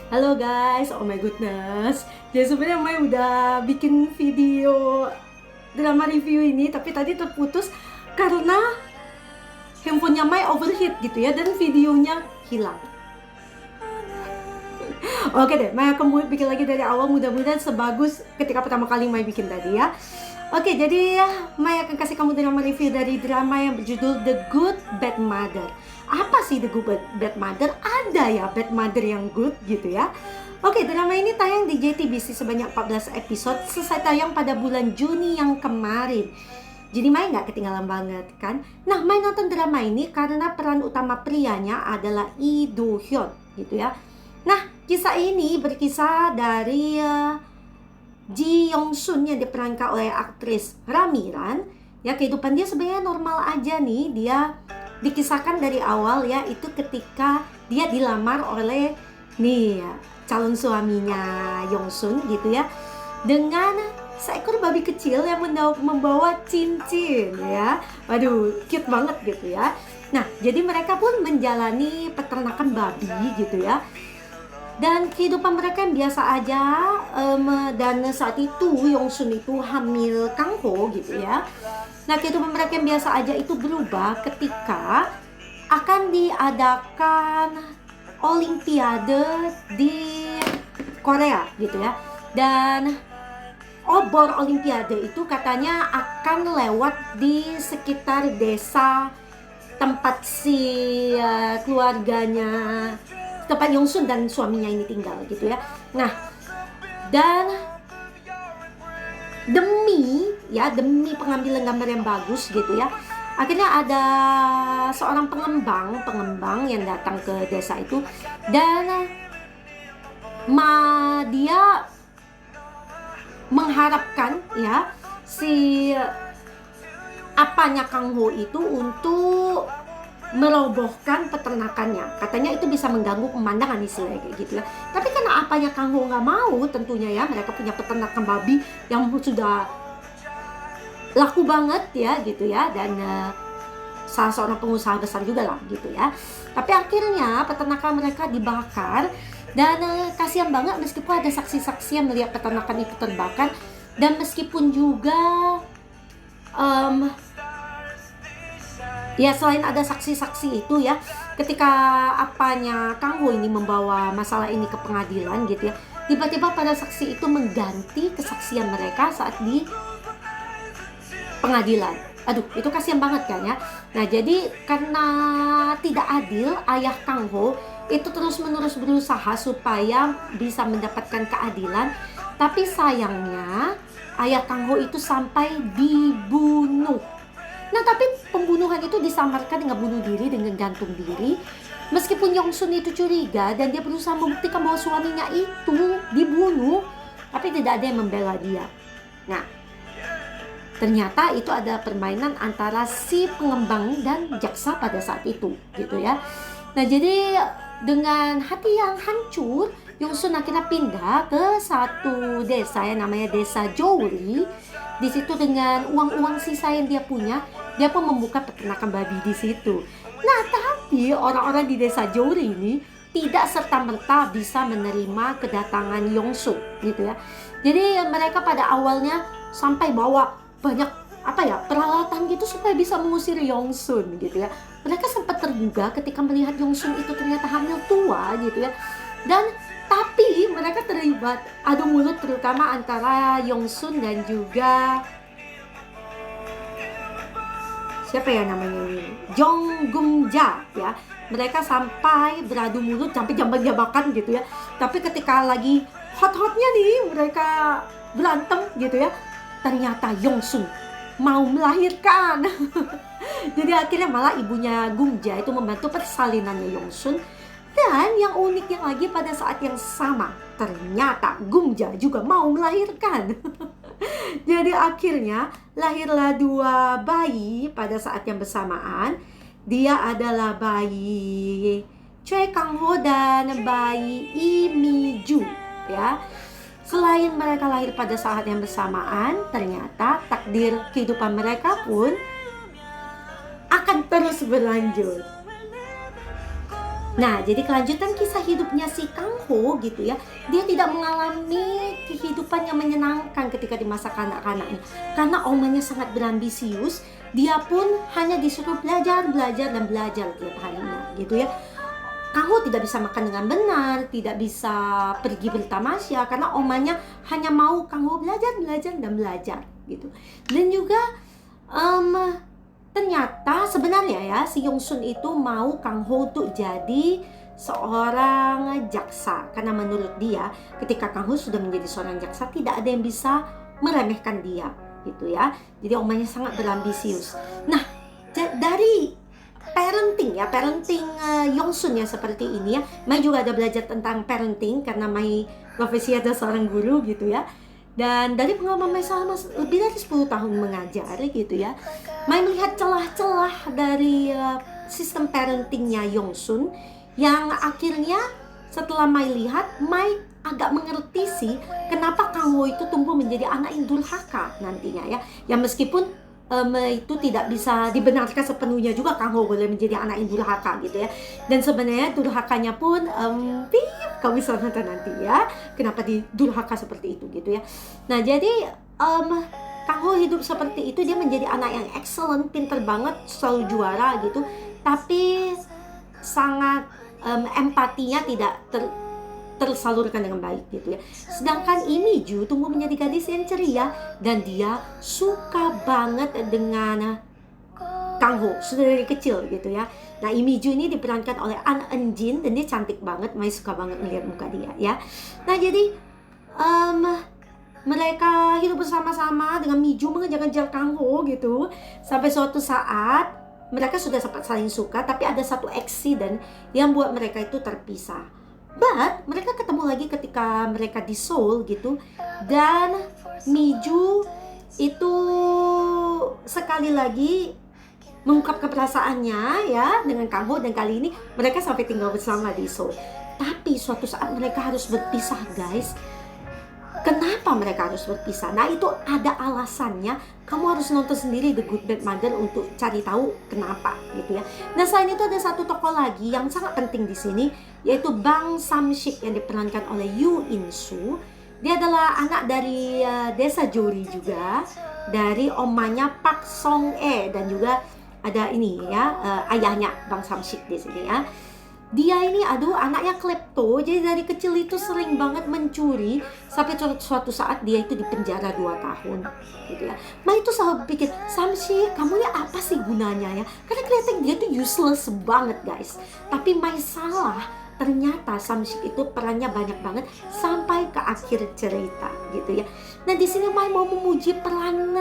Halo guys, oh my goodness. Jadi sebenarnya Mai udah bikin video drama review ini, tapi tadi terputus karena handphonenya Mai overheat gitu ya, dan videonya hilang. Oke deh, Mai akan bikin lagi dari awal, mudah-mudahan sebagus ketika pertama kali Mai bikin tadi ya. Oke, jadi Mai akan kasih kamu drama review dari drama yang berjudul The Good Bad Mother. Apa sih The Good Bad Mother? Ada ya Bad Mother yang good gitu ya. Oke, drama ini tayang di JTBC sebanyak 14 episode, selesai tayang pada bulan Juni yang kemarin. Jadi Mai nggak ketinggalan banget kan? Nah, Mai nonton drama ini karena peran utama prianya adalah Lee Do Hyun gitu ya. Nah, kisah ini berkisah dari Ji Yong Sun yang diperankan oleh aktris Ramiran. Ya, kehidupan dia sebenarnya normal aja nih. Dia dikisahkan dari awal ya, itu ketika dia dilamar oleh nih ya, calon suaminya Yong Sun gitu ya, dengan seekor babi kecil yang membawa cincin ya. Waduh, cute banget gitu ya. Nah, jadi mereka pun menjalani peternakan babi gitu ya. Dan kehidupan mereka yang biasa aja, dan saat itu Yong Sun itu hamil Kang Ho gitu ya. Nah, kehidupan mereka yang biasa aja itu berubah ketika akan diadakan Olimpiade di Korea gitu ya. Dan obor Olimpiade itu katanya akan lewat di sekitar desa tempat si keluarganya, tempat Yong Sun dan suaminya ini tinggal gitu ya. Nah, dan demi pengambilan gambar yang bagus gitu ya, akhirnya ada seorang pengembang yang datang ke desa itu, dan dia mengharapkan ya si apanya Kang Ho itu untuk merobohkan peternakannya. Katanya itu bisa mengganggu pemandangan istilahnya kayak gitu ya. Tapi karena apanya Kang Ho nggak mau, tentunya ya, mereka punya peternakan babi yang sudah laku banget ya gitu ya, dan salah seorang pengusaha besar juga lah gitu ya. Tapi akhirnya peternakan mereka dibakar, dan kasihan banget meskipun ada saksi-saksi yang melihat peternakan itu terbakar, dan meskipun juga ya selain ada saksi-saksi itu ya, ketika apanya Kang Ho ini membawa masalah ini ke pengadilan gitu ya, tiba-tiba para saksi itu mengganti kesaksian mereka saat di pengadilan. Aduh, itu kasihan banget kan ya. Nah, jadi karena tidak adil, ayah Kang Ho itu terus-menerus berusaha supaya bisa mendapatkan keadilan. Tapi sayangnya ayah Kang Ho itu sampai dibunuh. Nah, tapi pembunuhan itu disamarkan dengan bunuh diri, dengan gantung diri. Meskipun Yong Sun itu curiga dan dia berusaha membuktikan bahwa suaminya itu dibunuh, tapi tidak ada yang membela dia. Nah, ternyata itu adalah permainan antara si pengembang dan jaksa pada saat itu, gitu ya. Nah, jadi dengan hati yang hancur, Yong Sun akhirnya pindah ke satu desa yang namanya Desa Jouri. Di situ dengan uang-uang sisa yang dia punya, dia pun membuka peternakan babi di situ. Nah, tapi orang-orang di Desa Jouri ini tidak serta-merta bisa menerima kedatangan Yong Sun, gitu ya. Jadi mereka pada awalnya sampai bawa banyak peralatan gitu supaya bisa mengusir Yong Sun gitu ya. Mereka sempat tergugah ketika melihat Yong Sun itu ternyata hamil tua gitu ya. Dan tapi mereka terlibat adu mulut terutama antara Yong Sun dan juga siapa ya namanya ini, Jong Gung Ja ya. Mereka sampai beradu mulut sampai jambak-jambakan gitu ya. Tapi ketika lagi hot-hotnya nih mereka berantem gitu ya, ternyata Yong Sun mau melahirkan. Jadi akhirnya malah ibunya Gung Ja itu membantu persalinannya Yong Sun. Dan yang uniknya lagi, pada saat yang sama ternyata Gung Ja juga mau melahirkan. Jadi akhirnya lahirlah dua bayi pada saat yang bersamaan. Dia adalah bayi Choi Kang Ho dan bayi Lee Mi Ju ya. Selain mereka lahir pada saat yang bersamaan, ternyata takdir kehidupan mereka pun akan terus berlanjut. Nah, jadi kelanjutan kisah hidupnya si Kang Kang Ho gitu ya, dia tidak mengalami kehidupan yang menyenangkan ketika di masa kanak-kanaknya. Karena omanya sangat berambisius, dia pun hanya disuruh belajar tiap harinya gitu ya. Kang Ho tidak bisa makan dengan benar, tidak bisa pergi bertamasya karena omanya hanya mau Kang Ho belajar gitu. Dan juga ternyata sebenarnya ya si Yong Sun itu mau Kang Ho untuk jadi seorang jaksa, karena menurut dia ketika Kang Ho sudah menjadi seorang jaksa tidak ada yang bisa meremehkan dia gitu ya. Jadi omanya sangat berambisius. Nah, dari parenting Yong Sun ya seperti ini ya. Mai juga ada belajar tentang parenting karena Mai profesi ada seorang guru gitu ya. Dan dari pengalaman Mai selama lebih dari 10 tahun mengajar gitu ya, Mai melihat celah-celah dari sistem parentingnya Yong Sun yang akhirnya setelah Mai lihat, Mai agak mengerti sih kenapa Kang Ho itu tumbuh menjadi anak yang durhaka nantinya ya. Ya meskipun itu tidak bisa dibenarkan sepenuhnya juga Kang Ho boleh menjadi anak yang durhaka gitu ya. Dan sebenarnya durhakanya pun kau bisa nonton nanti ya kenapa durhaka seperti itu gitu ya. Nah jadi Kang Ho hidup seperti itu, dia menjadi anak yang excellent, pinter banget, selalu juara gitu, tapi sangat empatinya tidak tersalurkan dengan baik gitu ya. Sedangkan Imi Ju tumbuh menjadi gadis yang ceria dan dia suka banget dengan Kang Ho sudah dari kecil gitu ya. Nah, Imi Ju ini diperankan oleh An Eun Jin dan dia cantik banget, Mai suka banget melihat muka dia ya. Nah, jadi mereka hidup bersama-sama dengan Mi Ju mengejar-ngejar Kang Ho gitu. Sampai suatu saat mereka sudah sempat saling suka, tapi ada satu accident yang buat mereka itu terpisah. But mereka ketemu lagi ketika mereka di Seoul gitu. Dan Mi Ju itu sekali lagi mengungkapkan perasaannya ya dengan Kang Ho, dan kali ini mereka sampai tinggal bersama di Seoul. Tapi suatu saat mereka harus berpisah, guys. Kenapa mereka harus berpisah? Nah, itu ada alasannya. Kamu harus nonton sendiri The Good Bad Mother untuk cari tahu kenapa gitu ya. Nah, selain itu ada satu tokoh lagi yang sangat penting di sini, yaitu Bang Sam-sik yang diperankan oleh Yoo In-soo. Dia adalah anak dari desa Jori juga, dari omanya Park Song-e, dan juga ada ini ya ayahnya Bang Sam-sik di sini ya. Dia ini anaknya klepto, jadi dari kecil itu sering banget mencuri sampai suatu saat dia itu dipenjara 2 tahun gitu ya. Nah itu selalu pikir, Sam-sik kamu ya apa sih gunanya ya, karena kelihatan dia tuh useless banget guys. Tapi Mai salah, ternyata Sam-sik itu perannya banyak banget sampai ke akhir cerita gitu ya. Nah di sini Mai mau memuji peran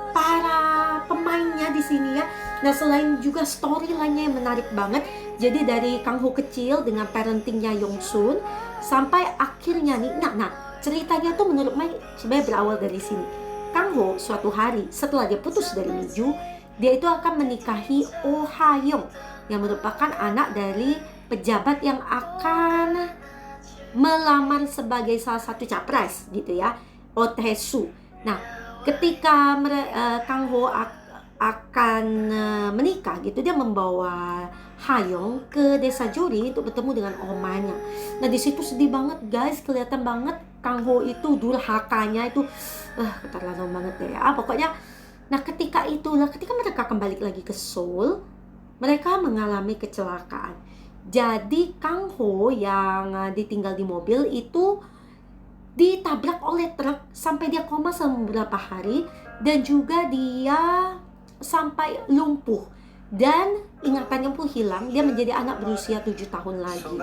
para pemainnya di sini ya. Nah selain juga storyline-nya yang menarik banget. Jadi dari Kang Ho kecil dengan parentingnya Yong Sun sampai akhirnya nih, nah ceritanya tuh menurut Mai sebenarnya berawal dari sini. Kang Ho suatu hari setelah dia putus dari Mi Ju, dia itu akan menikahi Oh Ha Young yang merupakan anak dari pejabat yang akan melamar sebagai salah satu capres gitu ya, Oh Tae Soo. Nah ketika Kang Ho akan menikah gitu, dia membawa Ha-young ke desa Jori untuk bertemu dengan omanya. Nah di situ sedih banget guys, kelihatan banget Kang Ho itu durhakanya itu keterlaluan banget ya. Pokoknya, nah ketika mereka kembali lagi ke Seoul, mereka mengalami kecelakaan. Jadi Kang Ho yang ditinggal di mobil itu ditabrak oleh truk sampai dia koma selama beberapa hari, dan juga dia sampai lumpuh dan ingatannya pun hilang. Dia menjadi anak berusia 7 tahun lagi.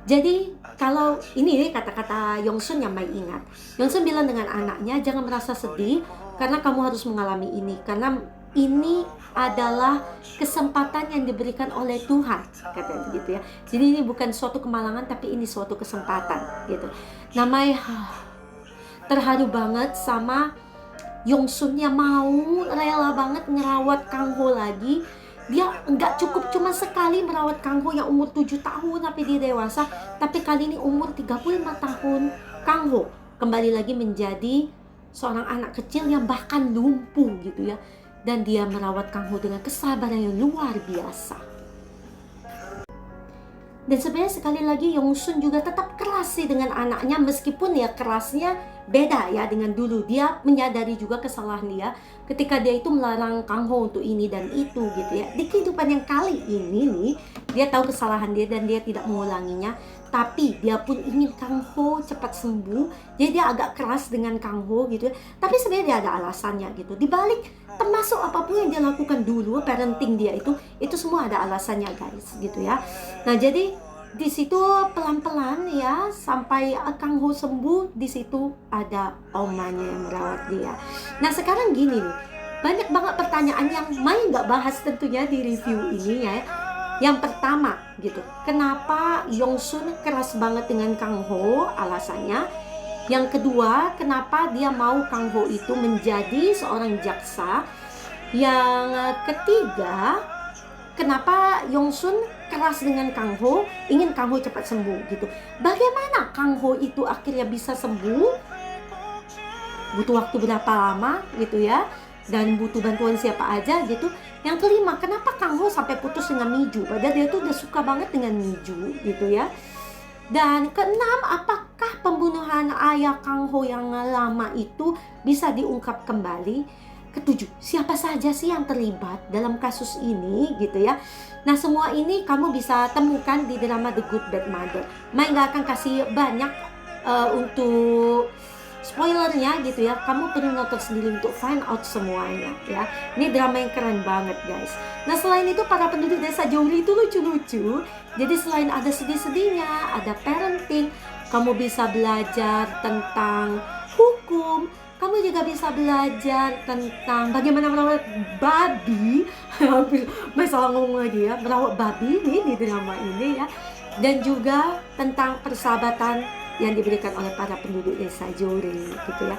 Jadi kalau ini kata-kata Yong Sun yang Mai ingat, Yong Sun bilang dengan anaknya, jangan merasa sedih karena kamu harus mengalami ini, karena ini adalah kesempatan yang diberikan oleh Tuhan, katanya gitu ya. Jadi ini bukan suatu kemalangan, tapi ini suatu kesempatan gitu. Nah Mai terharu banget sama Yong Sun yang mau rela banget ngerawat Kang Ho lagi. Dia nggak cukup cuma sekali merawat Kang Ho yang umur 7 tahun sampai dia dewasa, tapi kali ini umur 35 tahun. Kang Ho kembali lagi menjadi seorang anak kecil yang bahkan lumpuh gitu ya. Dan dia merawat Kang Ho dengan kesabaran yang luar biasa. Dan sebenarnya sekali lagi Yong Sun juga tetap keras sih dengan anaknya, meskipun ya kerasnya beda ya dengan dulu. Dia menyadari juga kesalahan dia ketika dia itu melarang Kang Ho untuk ini dan itu gitu ya. Di kehidupan yang kali ini nih, dia tahu kesalahan dia dan dia tidak mengulanginya. Tapi dia pun ingin Kang Ho cepat sembuh, jadi dia agak keras dengan Kang Ho gitu ya. Tapi sebenarnya dia ada alasannya gitu. Di balik termasuk apapun yang dia lakukan dulu, parenting dia itu semua ada alasannya guys gitu ya. Nah jadi di situ pelan-pelan ya sampai Kang Ho sembuh, di situ ada omanya yang merawat dia. Nah sekarang gini nih, banyak banget pertanyaan yang Mai nggak bahas tentunya di review ini ya. Yang pertama gitu, kenapa Yong Sun keras banget dengan Kang Ho, alasannya. Yang kedua, kenapa dia mau Kang Ho itu menjadi seorang jaksa. Yang ketiga, kenapa Yong Sun keras dengan Kang Ho, ingin Kang Ho cepat sembuh gitu. Bagaimana Kang Ho itu akhirnya bisa sembuh? Butuh waktu berapa lama gitu ya? Dan butuh bantuan siapa aja gitu. Yang kelima, kenapa Kang Ho sampai putus dengan Mi Ju? Padahal dia tuh udah suka banget dengan Mi Ju gitu ya. Dan keenam, apakah pembunuhan ayah Kang Ho yang lama itu bisa diungkap kembali? Ketujuh, siapa saja sih yang terlibat dalam kasus ini gitu ya. Nah semua ini kamu bisa temukan di drama The Good Bad Mother. Mai nggak akan kasih banyak untuk spoilernya gitu ya. Kamu perlu nonton sendiri untuk find out semuanya ya. Ini drama yang keren banget guys. Nah selain itu para penduduk desa Jouri itu lucu-lucu. Jadi selain ada sedih-sedihnya, ada parenting, kamu bisa belajar tentang hukum. Kamu juga bisa belajar tentang bagaimana merawat babi. Masalah ngomong lagi ya, merawat babi nih di drama ini ya. Dan juga tentang persahabatan yang diberikan oleh para penduduk desa Jouri gitu ya.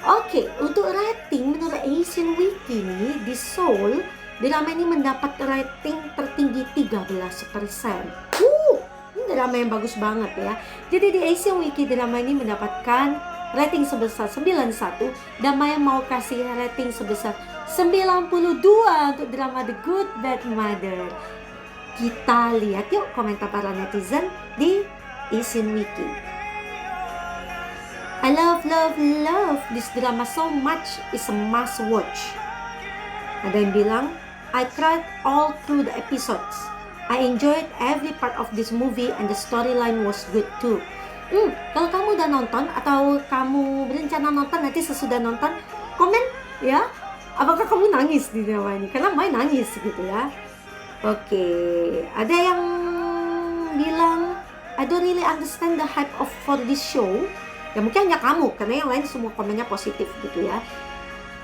Oke, untuk rating menurut Asian Wiki nih di Seoul, drama ini mendapat rating tertinggi 13%. Ini drama yang bagus banget ya. Jadi di Asian Wiki drama ini mendapatkan rating sebesar 91 dan Maya mau kasih rating sebesar 92 untuk drama The Good Bad Mother. Kita lihat yuk komentar para netizen di Asian Wiki. I love this drama so much, it's a must watch. Ada yang bilang, I cried all through the episodes. I enjoyed every part of this movie and the storyline was good too. Kalau kamu udah nonton atau kamu berencana nonton, nanti sesudah nonton komen ya, apakah kamu nangis di drama ini? Karena Mai nangis gitu ya. Oke, ada yang bilang I don't really understand the hype for this show. Ya mungkin hanya kamu, karena yang lain semua komennya positif gitu ya.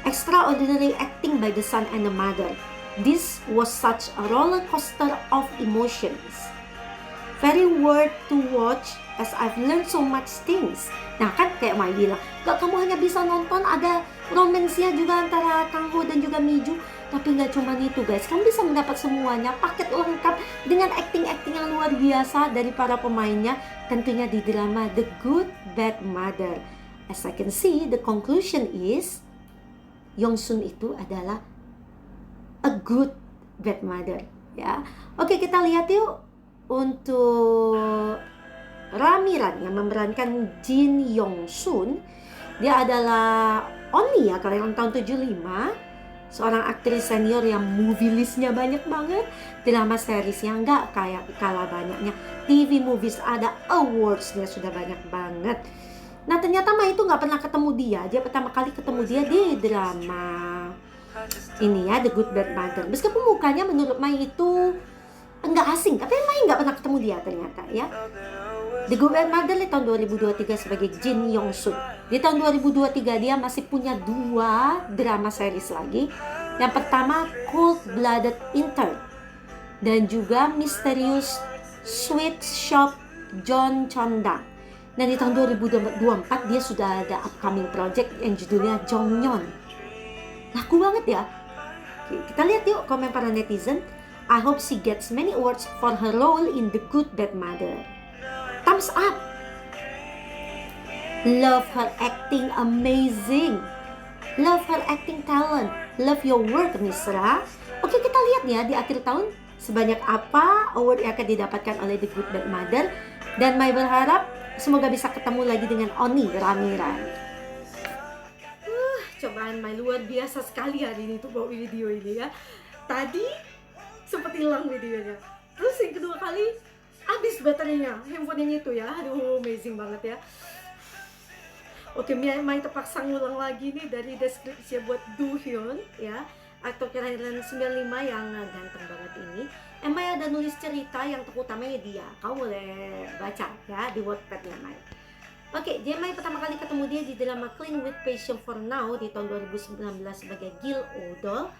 Extraordinary acting by the son and the mother. This was such a roller coaster of emotions. Very worth to watch as I've learned so much things. Nah kan kayak Mai bilang, gak kamu hanya bisa nonton, ada romansnya juga antara Kang Ho dan juga Mi Ju. Tapi gak cuma itu guys, kamu bisa mendapat semuanya, paket lengkap dengan acting-acting yang luar biasa dari para pemainnya. Tentunya di drama The Good Bad Mother. As I can see, the conclusion is Yong Sun itu adalah a good bad mother ya. Oke, kita lihat yuk untuk Ramiran yang memerankan Jin Yong Sun. Dia adalah Oni ya, kalian tahun 75, seorang aktris senior yang movie listnya banyak banget, drama seriesnya nggak kayak kalah banyaknya, TV movies ada, awardsnya sudah banyak banget. Nah ternyata Mai itu nggak pernah ketemu dia pertama kali ketemu dia di drama ini ya, The Good Bad Mother. Meskipun mukanya menurut Mai itu enggak asing, tapi Mai nggak pernah ketemu dia ternyata ya. The Good Bad Mother di tahun 2023 sebagai Jin Yong Sun. Di tahun 2023 dia masih punya 2 drama series lagi. Yang pertama Cold Blooded Intern dan juga Mysterious Sweet Shop John Chondang. Dan di tahun 2024 dia sudah ada upcoming project yang judulnya Jongyeon. Laku banget ya. Oke, kita lihat yuk komen para netizen. I hope she gets many awards for her role in The Good Bad Mother. Thumbs up. Love her acting, amazing. Love her acting talent. Love your work, Misra. Oke, kita lihat ya di akhir tahun sebanyak apa award yang akan didapatkan oleh The Good Bad Mother. Dan Mai berharap semoga bisa ketemu lagi dengan Oni Ramiran. Cobaan Mai luar biasa sekali hari ini untuk bawa video ini ya. Tadi sempat hilang videonya, terus yang kedua kali habis baterainya handphone yang itu ya. Aduh, amazing banget ya. Oke, Mai terpaksa ngulang lagi nih dari deskripsi buat Do Hyun ya, aktor kelahiran 95 yang ganteng banget ini. Mai ada nulis cerita yang tokoh utamanya dia. Kamu boleh baca ya di Wattpad-nya Mai. Oke, dia Mai pertama kali ketemu dia di drama Clean with Passion for Now di tahun 2019 sebagai Gil Odol.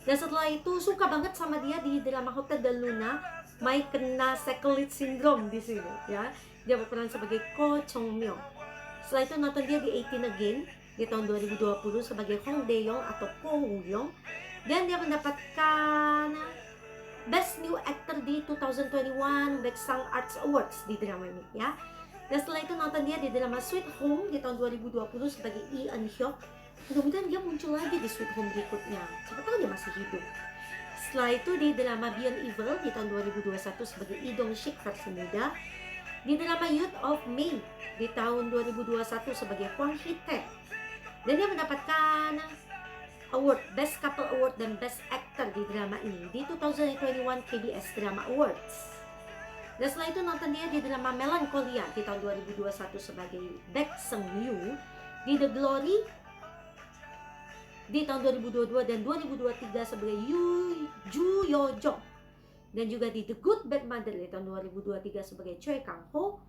Dan setelah itu suka banget sama dia di drama Hotel de Luna. Mai kena Sekelit Syndrome di sini ya. Dia berperan sebagai Ko Chong Myung. Setelah itu nonton dia di 18 Again di tahun 2020 sebagai Hong Dae-yong atau Ko Woo-young. Dan dia mendapatkan Best New Actor di 2021 Baeksang Arts Awards di drama ini ya. Dan setelah itu nonton dia di drama Sweet Home di tahun 2020 sebagai Lee Eun-hyuk. Mudah-mudahan dia muncul lagi di Sweet Home berikutnya. Siapa tahu dia masih hidup. Setelah itu di drama Beyond Evil di tahun 2021 sebagai Lee Dong-sik versi muda. Di drama Youth of May di tahun 2021 sebagai Hwang Hee-tae. Dan dia mendapatkan award Best Couple Award dan Best Actor di drama ini di 2021 KBS Drama Awards. Dan setelah itu nonton dia di drama Melancholia di tahun 2021 sebagai Baek Seung-yu, di The Glory di tahun 2022 dan 2023 sebagai Ju Yo-jong, dan juga di The Good Bad Mother di tahun 2023 sebagai Choi Kang-ho.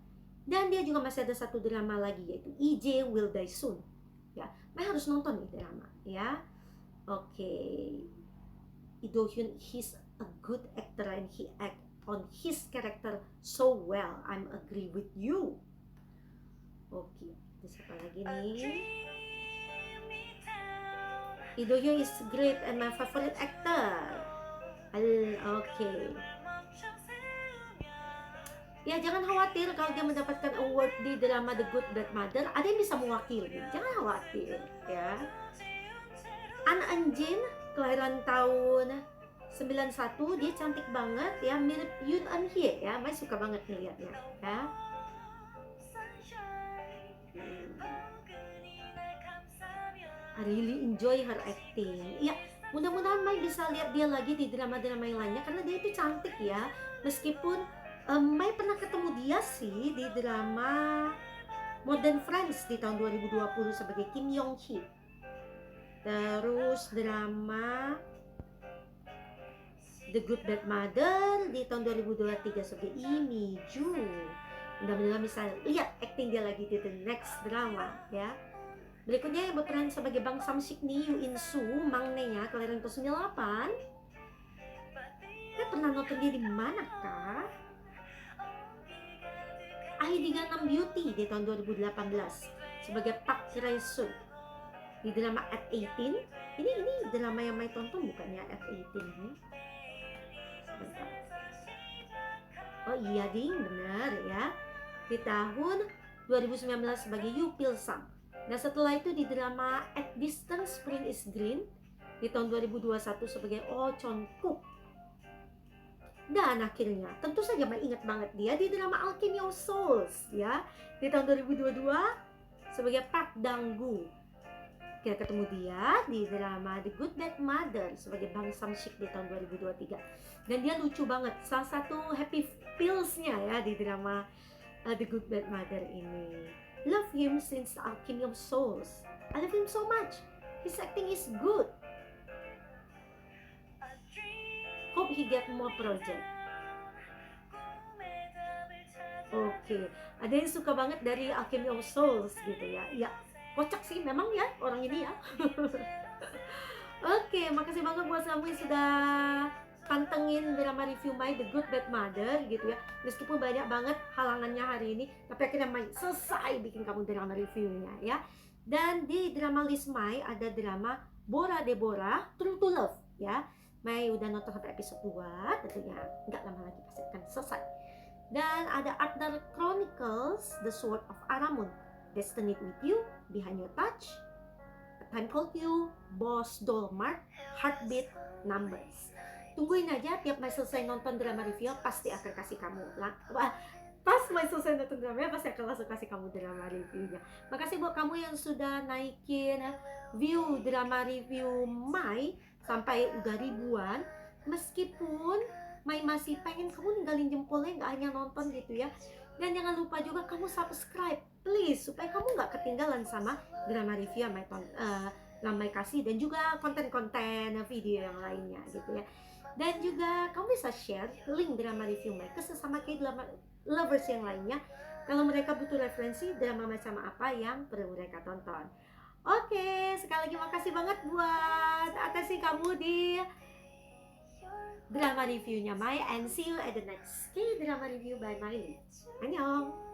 Dan dia juga masih ada satu drama lagi yaitu EJ Will Die Soon ya. Mai harus nonton nih drama ya. Oke, Lee Do Hyun, he's a good actor and he act on his character so well. I'm agree with you. Oke, terus apa lagi nih? Lee Do Hyun is great and my favorite actor. Oke. Ya, jangan khawatir kalau dia mendapatkan award di drama The Good Bad Mother. Ada yang bisa mewakili, jangan khawatir ya. An Eun-jin kelahiran tahun 91, dia cantik banget ya, mirip Yoon Eun-hye ya. Mai suka banget ngeliatnya ya. I really enjoy her acting. Ya, mudah-mudahan Mai bisa lihat dia lagi di drama-drama yang lainnya karena dia itu cantik ya. Meskipun Mai pernah ketemu dia sih di drama Modern Friends di tahun 2020 sebagai Kim Yong Hee. Terus drama The Good Bad Mother di tahun 2023 sebagai Lee Mi-ju. Mudah-mudahan bisa lihat acting dia lagi di the next drama ya. Berikutnya yang berperan sebagai Bang Sam-sik ni Yoo In-soo, Mangnenya kelahiran tahun 98. Saya pernah nonton dia di mana kah? I36 Beauty di tahun 2018 sebagai Park Rae-sun di drama At 18. Ini drama yang Mai tonton bukannya At 18 ini? Sebentar. Oh iya ding, benar ya. Di tahun 2019 sebagai Yoo Pil-sang. Dan setelah itu di drama At Distance Spring is Green di tahun 2021 sebagai Oh Chon-kook. Dan akhirnya tentu saja Mai ingat banget dia di drama Alchemy of Souls ya di tahun 2022 sebagai Park Dang-gu. Kita ketemu dia di drama The Good Bad Mother sebagai Bang Sam-sik di tahun 2023. Dan dia lucu banget, salah satu happy feels-nya ya di drama The Good Bad Mother ini. Love him since Alchemy of Souls. I love him so much. His acting is good. Hope he get more project. Oke, ada yang suka banget dari Alchemy of Souls gitu ya. Ya, kocak sih memang ya orang ini ya. Oke, makasih banget buat kamu yang sudah pantengin drama review Mai The Good Bad Mother gitu ya. Meskipun banyak banget halangannya hari ini, tapi akhirnya Mai selesai bikin kamu drama reviewnya ya. Dan di drama list Mai ada drama Bora Deborah True to Love ya. Mai udah nonton sampai episode 2, tentunya nggak lama lagi pasti akan selesai. Dan ada Ardar Chronicles, The Sword of Aramon, Destiny with You, Behind Your Touch, A Time Called You, Boss Dolmark, Heartbeat, Numbers. Tungguin aja tiap Mai selesai nonton drama review pasti akan kasih kamu pas Mai selesai nonton drama pasti akan langsung kasih kamu drama reviewnya. Makasih buat kamu yang sudah naikin view drama review Mai sampai udah ribuan. Meskipun Mai masih pengen kamu ninggalin jempolnya, nggak hanya nonton gitu ya. Dan jangan lupa juga kamu subscribe please, supaya kamu nggak ketinggalan sama drama review yang Mai kasih, dan juga konten-konten video yang lainnya gitu ya. Dan juga kamu bisa share link drama review Mai ke sesama K-drama lovers yang lainnya kalau mereka butuh referensi drama macam apa yang perlu mereka tonton. Oke, sekali lagi makasih banget buat atensi kamu di drama reviewnya Mai, and see you at the next K-drama review by Miley. Annyeong.